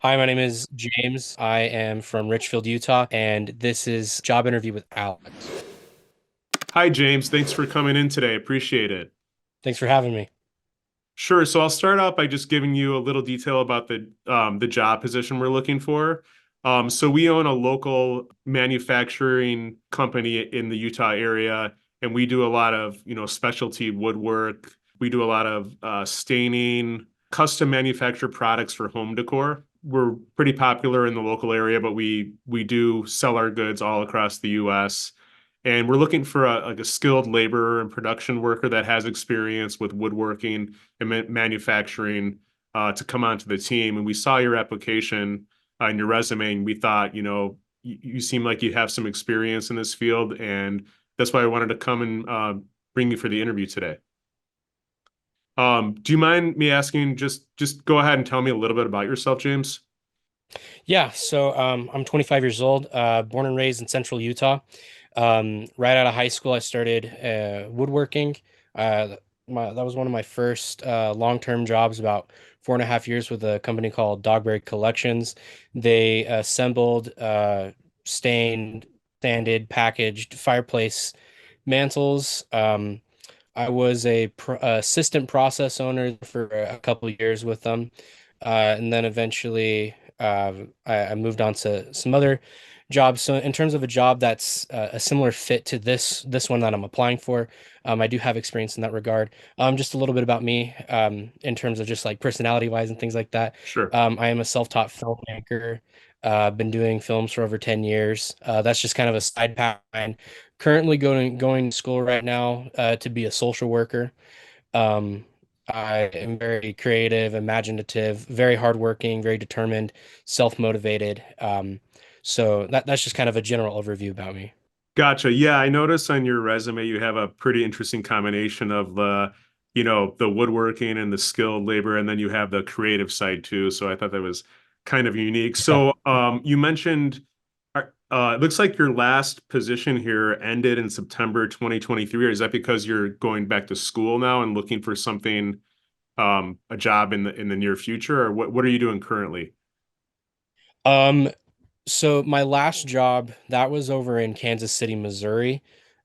Hi, my name is James. I am from Richfield, Utah, and this is job interview with Alex. Hi, James. Thanks for coming in today. Appreciate it. Thanks for having me. Sure. So I'll start out by just giving you a little detail about the job position we're looking for. So we own a local manufacturing company in the Utah area, and we do a lot of, specialty woodwork. We do a lot of staining, custom manufactured products for home decor. We're pretty popular in the local area, but we do sell our goods all across the U.S. And we're looking for like a skilled laborer and production worker that has experience with woodworking and manufacturing to come onto the team. And we saw your application and your resume, and we thought, you seem like you have some experience in this field, and that's why I wanted to come and bring you for the interview today. Do you mind me asking, just go ahead and tell me a little bit about yourself, James? I'm 25 years old, born and raised in central Utah. Right out of high school, I started woodworking. Uh, that was one of my first long-term jobs, about 4.5 years with a company called Dogberry Collections. They assembled, stained, sanded, packaged fireplace mantles. I was a assistant process owner for a couple of years with them, and then eventually I moved on to some other jobs. So in terms of a job that's a similar fit to this one that I'm applying for, I do have experience in that regard. Just a little bit about me, in terms of just like personality wise and things like that. Sure. I am a self-taught filmmaker. Been doing films for over 10 years. That's just kind of a side path. Currently going to school right now to be a social worker. Um, I am very creative, imaginative, very hardworking, very determined, self-motivated. So that's just kind of a general overview about me. Gotcha. Yeah, I noticed on your resume you have a pretty interesting combination of the woodworking and the skilled labor, and then you have the creative side too. So I thought that was kind of unique. Yeah. So you mentioned it looks like your last position here ended in September 2023. Or is that because you're going back to school now and looking for something, a job in the near future, or what are you doing currently? Um, so my last job, that was over in Kansas City, Missouri.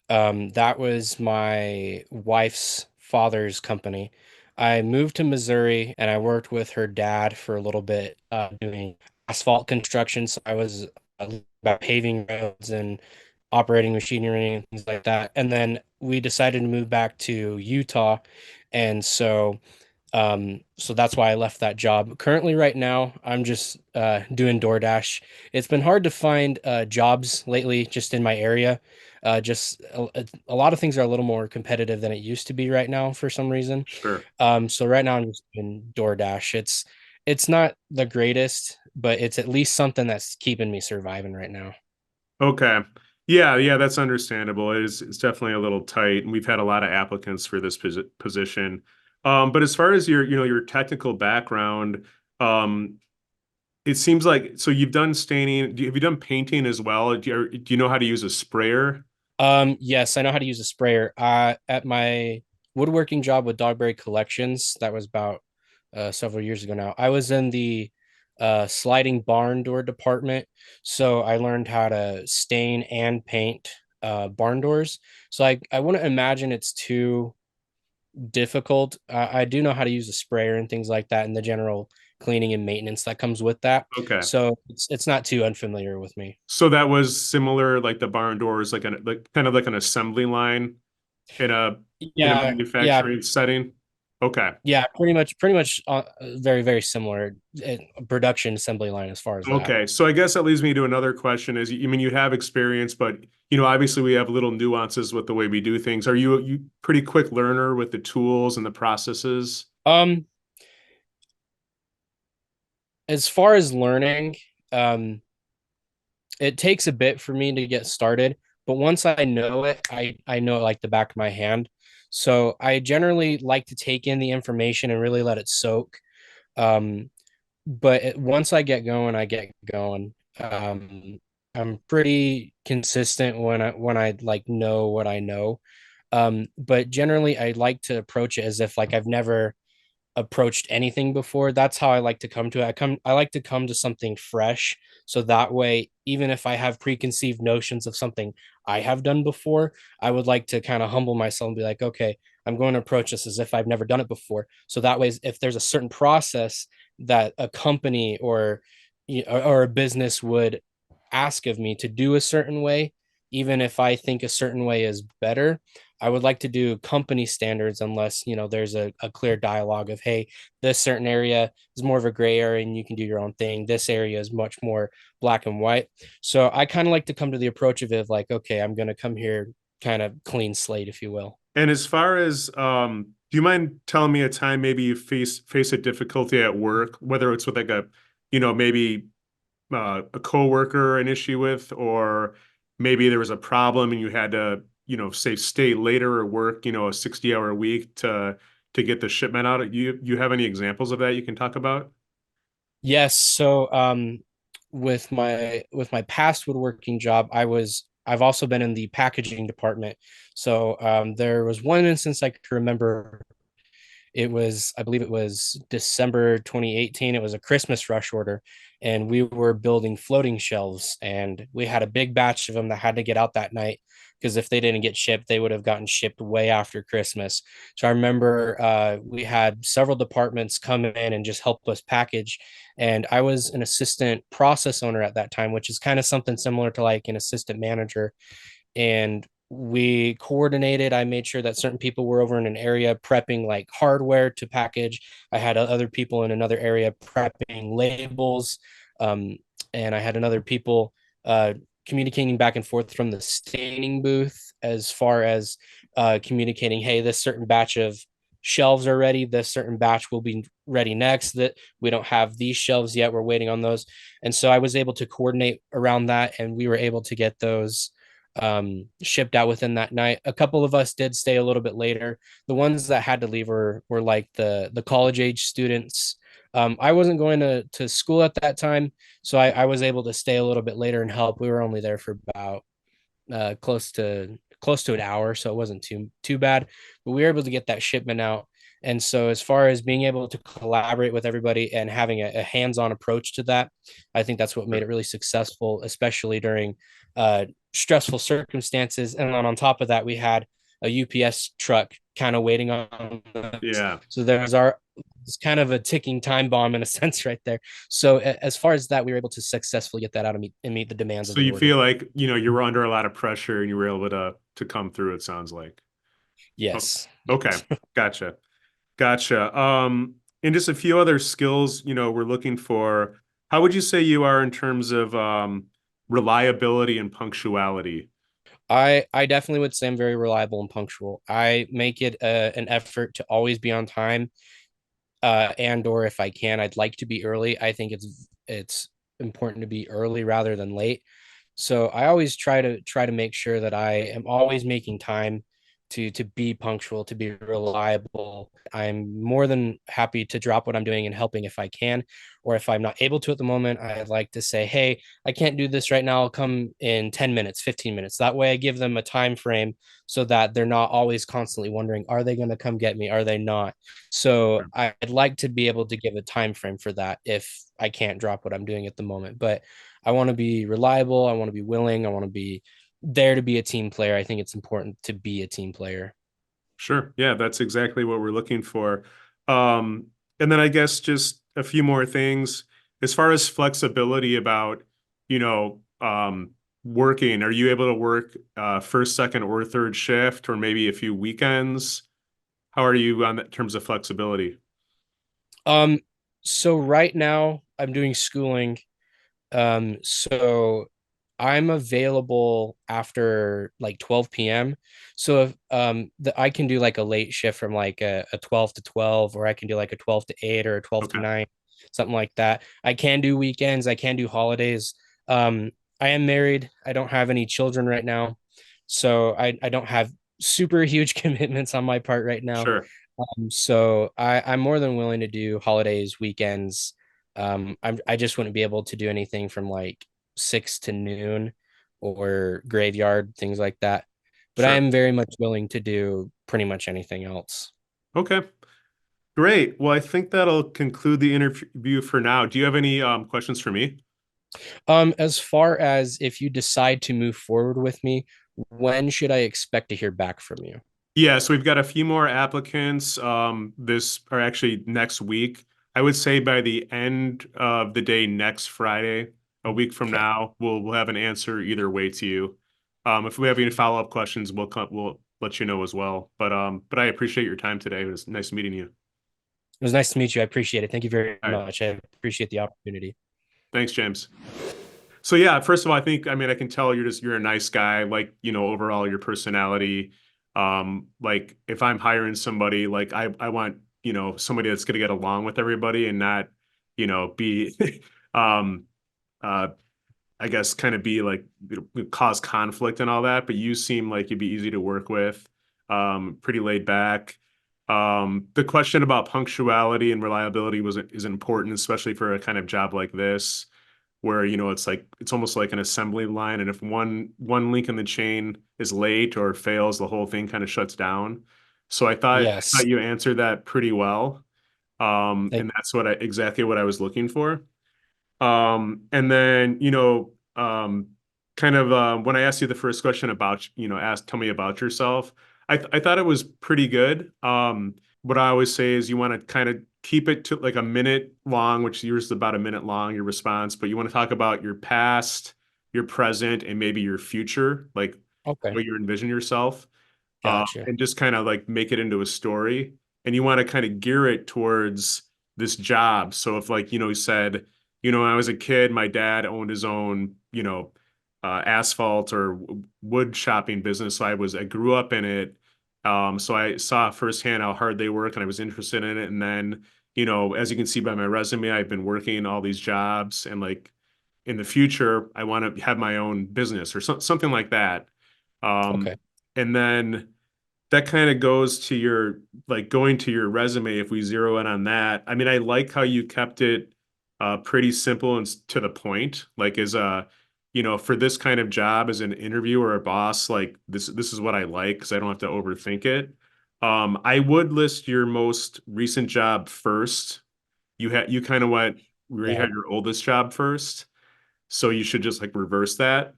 That was my wife's father's company. I moved to Missouri and I worked with her dad for a little bit, doing asphalt construction. So I was about paving roads and operating machinery and things like that. And then we decided to move back to Utah. And so that's why I left that job. Currently, right now, I'm just doing DoorDash. It's been hard to find jobs lately, just in my area. Just a lot of things are a little more competitive than it used to be right now for some reason. Sure. So right now I'm just doing DoorDash. It's not the greatest, but it's at least something that's keeping me surviving right now. Okay. Yeah, yeah, that's understandable. It's definitely a little tight, and we've had a lot of applicants for this position. But as far as your technical background, um, it seems like so you've done staining. Have you done painting as well? Do you know how to use a sprayer? Yes, I know how to use a sprayer. At my woodworking job with Dogberry Collections, that was about several years ago now. I was in the sliding barn door department, so I learned how to stain and paint barn doors. So I wouldn't imagine it's too difficult. I do know how to use a sprayer and things like that, and the general cleaning and maintenance that comes with that. Okay. So it's not too unfamiliar with me. So that was similar, like the barn doors, like kind of like an assembly line in a Yeah, yeah, manufacturing setting. Okay. yeah, pretty much, very, very similar production assembly line as far as that. Okay, so I guess that leads me to another question is, you mean you have experience, but obviously we have little nuances with the way we do things. Are you pretty quick learner with the tools and the processes? Um, as far as learning, um, it takes a bit for me to get started, but once I know it, I know it like the back of my hand. So I generally like to take in the information and really let it soak. Um, once I get going, I get going. I'm pretty consistent when I like know what I know. But generally, I like to approach it as if like I've never approached anything before. That's how I like to come to it. I like to come to something fresh. So that way, even if I have preconceived notions of something I have done before, I would like to kind of humble myself and be like, okay, I'm going to approach this as if I've never done it before. So that way, if there's a certain process that a company or a business would ask of me to do a certain way, even if I think a certain way is better, I would like to do company standards unless, there's a clear dialogue of, hey, this certain area is more of a gray area and you can do your own thing. This area is much more black and white. So I kind of like to come to the approach of it like, okay, I'm going to come here kind of clean slate, if you will. And as far as do you mind telling me a time maybe you face a difficulty at work, whether it's with like a, maybe a coworker an issue with, or maybe there was a problem and you had to, say stay later or work, a 60-hour week to get the shipment out. You have any examples of that you can talk about? Yes. So with my past woodworking job, I've also been in the packaging department. So there was one instance I could remember. I believe it was December 2018. It was a Christmas rush order, and we were building floating shelves, and we had a big batch of them that had to get out that night because if they didn't get shipped, they would have gotten shipped way after Christmas. So I remember we had several departments come in and just help us package. And I was an assistant process owner at that time, which is kind of something similar to like an assistant manager, and we coordinated. I made sure that certain people were over in an area prepping like hardware to package. I had other people in another area prepping labels. Um, and I had another people communicating back and forth from the staining booth as far as communicating, hey, this certain batch of shelves are ready. This certain batch will be ready next. That we don't have these shelves yet. We're waiting on those. And so I was able to coordinate around that, and we were able to get those shipped out within that night. A couple of us did stay a little bit later. The ones that had to leave were like the college age students. I wasn't going to school at that time, so I was able to stay a little bit later and help. We were only there for about close to an hour, so it wasn't too bad. But we were able to get that shipment out. And so, as far as being able to collaborate with everybody and having a hands-on approach to that, I think that's what made it really successful, especially during stressful circumstances. And then on top of that, we had a UPS truck kind of waiting on us. Yeah. So it's kind of a ticking time bomb in a sense right there. So as far as that, we were able to successfully get that out and meet the demands of So the you order. feel like, you were under a lot of pressure and you were able to come through, it sounds like. Oh, Yes. okay. Gotcha. Gotcha. And just a few other skills, we're looking for. How would you say you are in terms of reliability and punctuality? I definitely would say I'm very reliable and punctual. I make it an effort to always be on time, and or if I can, I'd like to be early. I think it's important to be early rather than late. So I always try to make sure that I am always making time to be punctual, to be reliable. I'm more than happy to drop what I'm doing and helping if I can, or if I'm not able to at the moment, I'd like to say, "Hey, I can't do this right now. I'll come in 10 minutes, 15 minutes." That way I give them a time frame so that they're not always constantly wondering, "Are they going to come get me? Are they not?" So I'd like to be able to give a time frame for that if I can't drop what I'm doing at the moment. But I want to be reliable. I want to be willing. I want to be there to be a team player. I think it's important to be a team player. Sure. Yeah, that's exactly what we're looking for. Um, and then I guess just a few more things as far as flexibility about, you know, working. Are you able to work first, second, or third shift, or maybe a few weekends? How are you on that terms of flexibility? Um, so right now I'm doing schooling. So I'm available after like 12 p.m. So if I can do like a late shift from like a 12 to 12, or I can do like a 12 to 8 or a 12 to Okay. 9, something like that. I can do weekends, I can do holidays. Um, I am married. I don't have any children right now. So I don't have super huge commitments on my part right now. Sure. So I'm more than willing to do holidays, weekends. I just wouldn't be able to do anything from like 6 to noon or graveyard, things like that. But I Sure. am very much willing to do pretty much anything else. Okay. Great. Well, I think that'll conclude the interview for now. Do you have any questions for me? As far as if you decide to move forward with me, when should I expect to hear back from you? Yeah, so we've got a few more applicants this or actually next week. I would say by the end of the day next Friday, a week from Okay. now, we'll have an answer either way to you. If we have any follow-up questions, we'll let you know as well. But I appreciate your time today. It was nice meeting you. It was nice to meet you. I appreciate it. Thank you very All right. much. I appreciate the opportunity. Thanks, James. So yeah, first of all, I mean, I can tell you're a nice guy, like, overall your personality. Like if I'm hiring somebody, like I want, somebody that's gonna get along with everybody and not, be um uh I guess kind of be like cause conflict and all that, but you seem like you'd be easy to work with, pretty laid back. The question about punctuality and reliability is important, especially for a kind of job like this where it's almost like an assembly line, and if one link in the chain is late or fails, the whole thing kind of shuts down. So I thought Yes. you answered that pretty well, Thank and that's exactly what I was looking for. And then kind of when I asked you the first question about tell me about yourself, I thought it was pretty good. What I always say is you want to kind of keep it to like a minute long, which yours is about a minute long, your response, but you want to talk about your past, your present, and maybe your future, like Okay. what you envision yourself, Gotcha. and just kind of like make it into a story. And you want to kind of gear it towards this job. So if like, you said, when I was a kid, my dad owned his own, asphalt or wood shopping business. So I grew up in it. So I saw firsthand how hard they work and I was interested in it. And then, as you can see by my resume, I've been working all these jobs and like in the future, I want to have my own business or something like that. Um, Okay. and then that kind of goes to your like going to your resume if we zero in on that. I mean, I like how you kept it pretty simple and to the point. Like as a, for this kind of job as an interviewer or a boss, like this is what I like because I don't have to overthink it. I would list your most recent job first. You kind of went where you Yeah. had your oldest job first, so you should just like reverse that.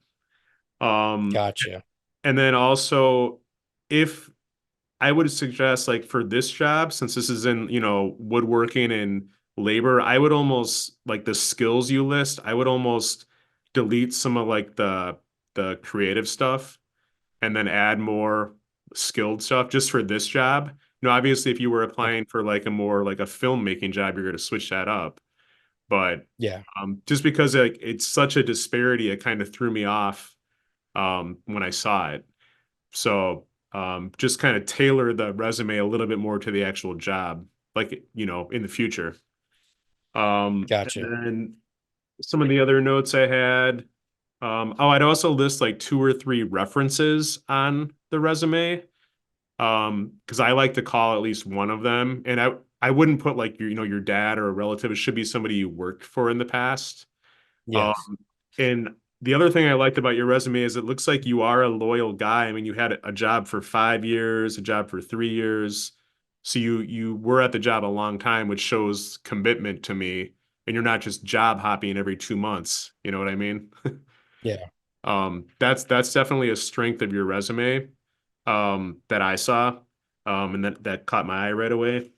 Um, Gotcha. and then also if I would suggest like for this job, since this is in, woodworking and labor, I would almost like the skills you list, I would almost delete some of like the creative stuff and then add more skilled stuff just for this job. Obviously if you were Okay. applying for like a more like a filmmaking job, you're going to switch that up. But Yeah. just because like it's such a disparity, it kind of threw me off when I saw it. So just kind of tailor the resume a little bit more to the actual job, like, in the future. And Gotcha. then some of the other notes I had, oh, I'd also list like two or three references on the resume, because I like to call at least one of them. And I wouldn't put like your dad or a relative. It should be somebody you worked for in the past. Yes. Um, and the other thing I liked about your resume is it looks like you are a loyal guy. I mean, you had a job for 5 years, a job for 3 years. So you were at the job a long time, which shows commitment to me. And you're not just job hopping every 2 months. You know what I mean? Yeah. That's definitely a strength of your resume, that I saw, and that caught my eye right away.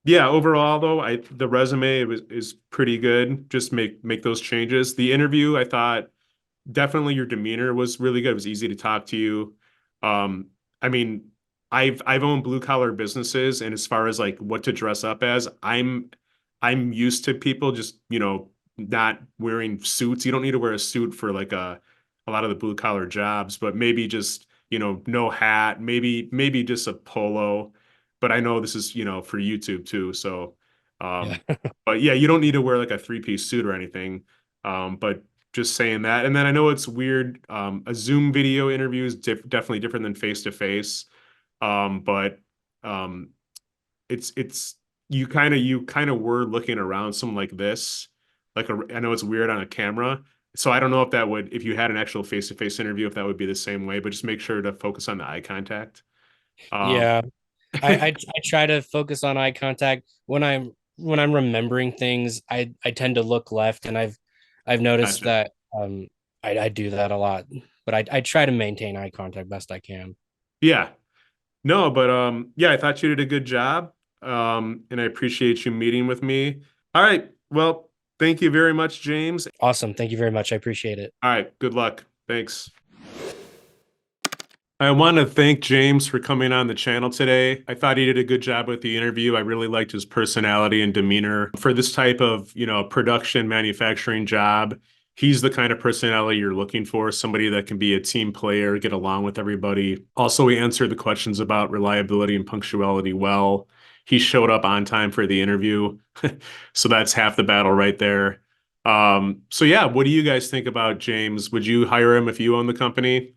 Yeah, overall though, I the resume is pretty good. Just make those changes. The interview, I thought definitely your demeanor was really good. It was easy to talk to you. I mean, I've owned blue collar businesses, and as far as like what to dress up as, I'm used to people just, not wearing suits. You don't need to wear a suit for like a lot of the blue collar jobs, but maybe just, no hat, maybe just a polo. But I know this is, for YouTube too. So Yeah. but yeah, you don't need to wear like a three-piece suit or anything. But just saying that. And then I know it's weird. A Zoom video interview is definitely different than face to face. But um, it's you kind of were looking around something like this. I know it's weird on a camera. So I don't know if you had an actual face to face interview, if that would be the same way, but just make sure to focus on the eye contact. Um, Yeah. I try to focus on eye contact when I'm remembering things. I tend to look left, and I've noticed Gotcha. that I do that a lot. But I try to maintain eye contact best I can. Yeah. No, but yeah, I thought you did a good job. And I appreciate you meeting with me. All right. Well, thank you very much, James. Awesome. Thank you very much. I appreciate it. All right. Good luck. Thanks. I want to thank James for coming on the channel today. I thought he did a good job with the interview. I really liked his personality and demeanor. For this type of, production manufacturing job, he's the kind of personality you're looking for, somebody that can be a team player, get along with everybody. Also, he answered the questions about reliability and punctuality well. He showed up on time for the interview. So that's half the battle right there. So yeah, what do you guys think about James? Would you hire him if you own the company?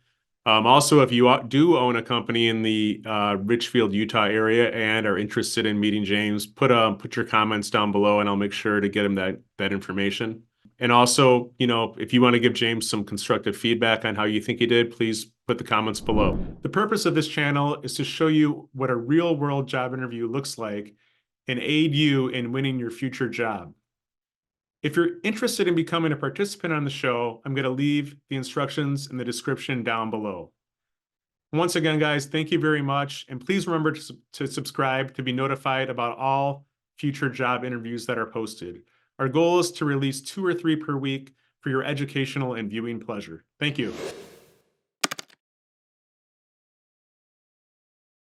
Also, if you do own a company in the Richfield, Utah area and are interested in meeting James, put your comments down below, and I'll make sure to get him that information. And also, if you want to give James some constructive feedback on how you think he did, please put the comments below. The purpose of this channel is to show you what a real world job interview looks like and aid you in winning your future job. If you're interested in becoming a participant on the show, I'm going to leave the instructions in the description down below. Once again, guys, thank you very much. And please remember to subscribe to be notified about all future job interviews that are posted. Our goal is to release 2 or 3 per week for your educational and viewing pleasure. Thank you.